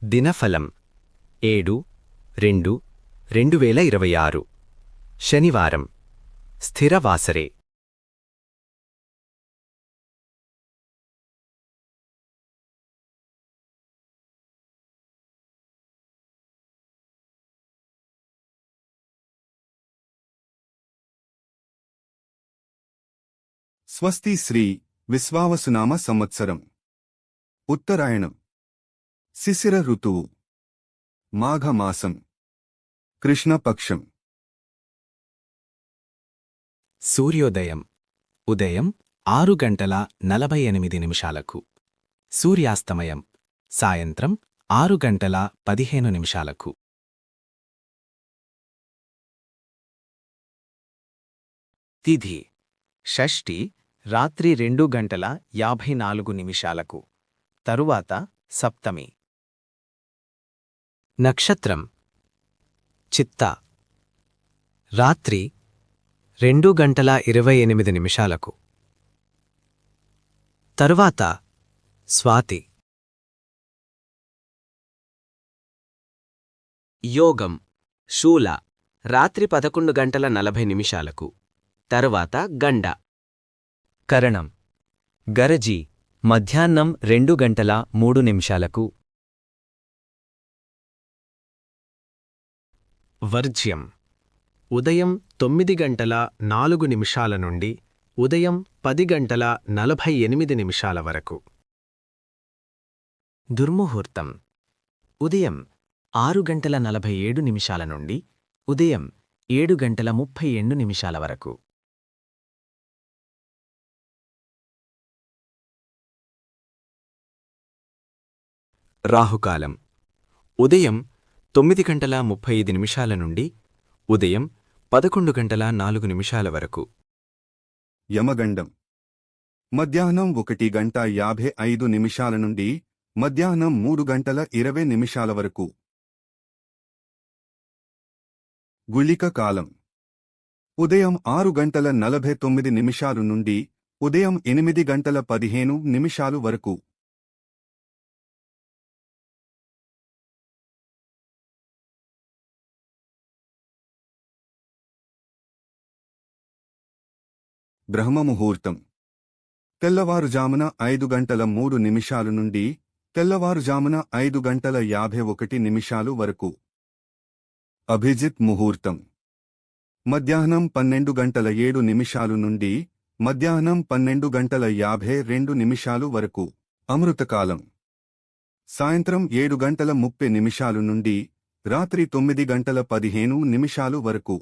దినఫలం 7/2/2026 శనివారం స్థిరవాసరే. స్వస్తి శ్రీ విశ్వావసునామ సంవత్సరం ఉత్తరాయణం శిశిర ఋతువు మాఘమాసం కృష్ణపక్షం. సూర్యోదయం ఉదయం 6:48 సూర్యాస్తమయం సాయంత్రం 6:15. తిథి షష్ఠి రాత్రి 2:54 తరువాత సప్తమి. నక్షత్రం చిత్త రాత్రి 2:28 తరువాత స్వాతి. యోగం శూల రాత్రి 11:40 తరువాత గండ. కరణం గరజి మధ్యాహ్నం 2:03. వర్జ్యం ఉదయం 9:04 నుండి ఉదయం 10:48 వరకు. దుర్ముహూర్తం ఉదయం 6:47 నుండి ఉదయం 7:38 వరకు. రాహుకాలం ఉదయం 9:35 నుండి ఉదయం 11:04 వరకు. యమగండం మధ్యాహ్నం 1:55 నుండి మధ్యాహ్నం 3:20 వరకు. గుళిక కాలం ఉదయం 6:49 నుండి ఉదయం 8:15 వరకు. బ్రహ్మముహూర్తం తెల్లవారుజామున 5:03 నుండి తెల్లవారుజామున 5:51 వరకు. అభిజిత్ ముహూర్తం మధ్యాహ్నం 12:07 నుండి మధ్యాహ్నం 12:52 వరకు. అమృతకాలం సాయంత్రం 7:30 నుండి రాత్రి 9:15 వరకు.